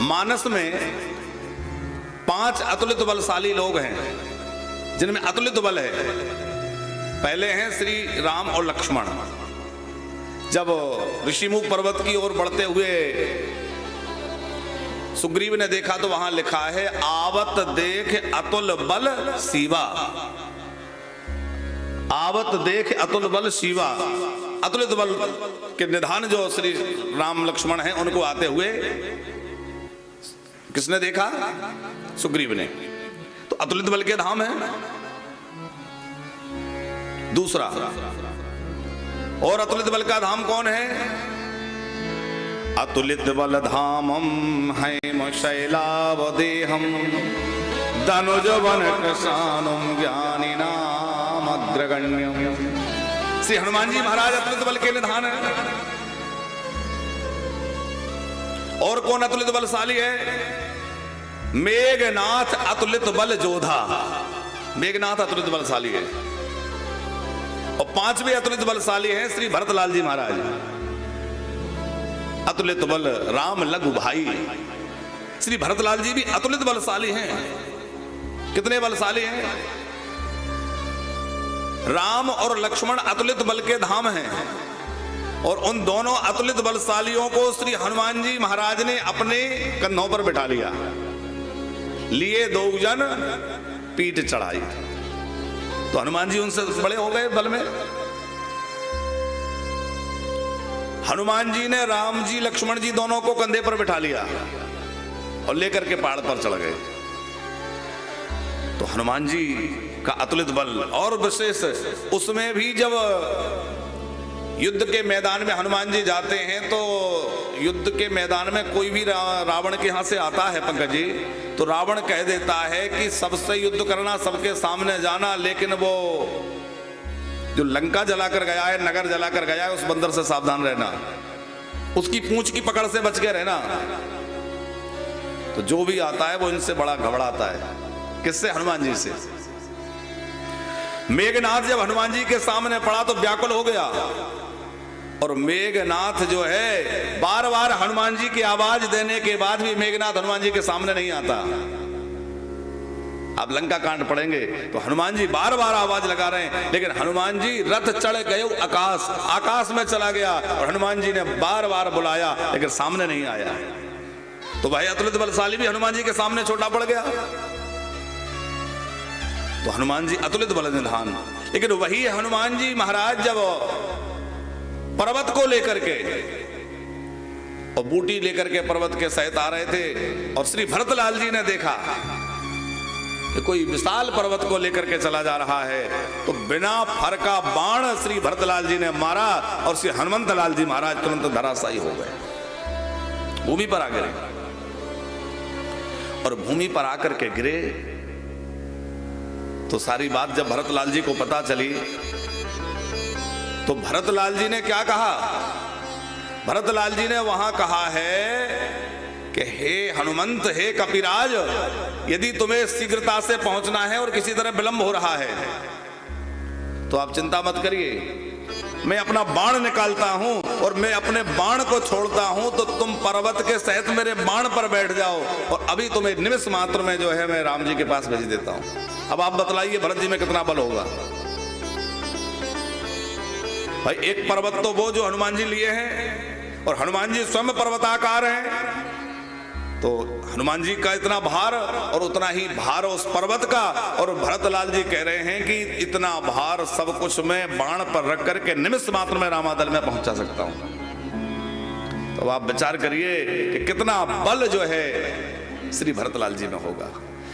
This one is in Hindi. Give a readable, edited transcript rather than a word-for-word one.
मानस में 5 अतुलित बलशाली लोग हैं जिनमें अतुलित बल है। पहले हैं श्री राम और लक्ष्मण। जब ऋषिमुख पर्वत की ओर बढ़ते हुए सुग्रीव ने देखा तो वहां लिखा है, आवत देख अतुल बल शिवा। आवत देख अतुल बल शिवा। अतुलित बल के निधान जो श्री राम लक्ष्मण हैं उनको आते हुए किसने देखा? सुग्रीव ने। तो अतुलित बल के धाम है। दूसरा और अतुलित बल का धाम कौन है? अतुलित बल धामम हैम शैलावदेहम धनुज वन कृशानुम ज्ञानिनाम अग्रगण्यम। श्री हनुमान जी महाराज अतुलित बल के निधान है। और कौन अतुलित बलशाली है? मेघनाथ अतुलित बल जोधा। मेघनाथ अतुलित बलशाली है। और 5वें अतुलित बलशाली हैं श्री भरतलाल जी महाराज। अतुलित बल राम लघु भाई। श्री भरतलाल जी भी अतुलित बलशाली हैं। कितने बलशाली हैं? राम और लक्ष्मण अतुलित बल के धाम हैं। और उन दोनों अतुलित बलशालियों को श्री हनुमान जी महाराज ने अपने कंधों पर बिठा लिया। लिए 2 जन पीठ चढ़ाई। तो हनुमान जी उनसे बड़े हो गए बल में। हनुमान जी ने राम जी लक्ष्मण जी दोनों को कंधे पर बिठा लिया और लेकर के पहाड़ पर चढ़ गए। तो हनुमान जी का अतुलित बल। और विशेष उसमें भी जब युद्ध के मैदान में हनुमान जी जाते हैं तो युद्ध के मैदान में कोई भी रावण के यहां से आता है पंकज जी, तो रावण कह देता है कि सबसे युद्ध करना, सबके सामने जाना, लेकिन वो जो लंका जलाकर गया है, नगर जलाकर गया है, उस बंदर से सावधान रहना, उसकी पूंछ की पकड़ से बच के रहना। तो जो भी आता है वो इनसे बड़ा घबराता है। किससे? हनुमान जी से। मेघनाथ जब हनुमान जी के सामने पड़ा तो व्याकुल हो गया। और मेघनाथ जो है बार बार हनुमान जी की आवाज देने के बाद भी मेघनाथ हनुमान जी के सामने नहीं आता। आप लंका कांड पढ़ेंगे तो हनुमान जी बार बार आवाज लगा रहे हैं, लेकिन हनुमान जी रथ चढ़ गए आकाश में चला गया। और हनुमान जी ने बार बार बुलाया लेकिन सामने नहीं आया। तो भाई अतुलित बलशाली भी हनुमान जी के सामने छोटा पड़ गया। तो हनुमान जी अतुलित बल निधान। लेकिन वही हनुमान जी महाराज जब पर्वत को लेकर के और बूटी लेकर के पर्वत के सहित आ रहे थे और श्री भरतलाल जी ने देखा कि कोई विशाल पर्वत को लेकर के चला जा रहा है, तो बिना फर का बाण श्री भरतलाल जी ने मारा और श्री हनुमंत लाल जी महाराज तुरंत धराशायी हो गए, भूमि पर आ गिरे। और भूमि पर आकर के गिरे तो सारी बात जब भरतलाल जी को पता चली तो भरतलाल जी ने क्या कहा? भरतलाल जी ने वहां कहा है कि हे हनुमंत, हे कपिराज, यदि तुम्हें शीघ्रता से पहुंचना है और किसी तरह विलंब हो रहा है तो आप चिंता मत करिए, मैं अपना बाण निकालता हूं और मैं अपने बाण को छोड़ता हूं तो तुम पर्वत के सहित मेरे बाण पर बैठ जाओ और अभी तुम्हें निमिष मात्र में जो है मैं राम जी के पास भेज देता हूं। अब आप बतलाइए भरत जी में कितना बल होगा? भाई एक पर्वत तो वो जो हनुमान जी लिए हैं और हनुमान जी स्वयं पर्वताकार हैं, तो हनुमान जी का इतना भार और उतना ही भार उस पर्वत का। और भरतलाल जी कह रहे हैं कि इतना भार सब कुछ मैं बाण पर रख करके निमिष मात्र में रामादल में पहुंचा सकता हूं। तो आप विचार करिए कि कितना बल जो है श्री भरतलाल जी में होगा।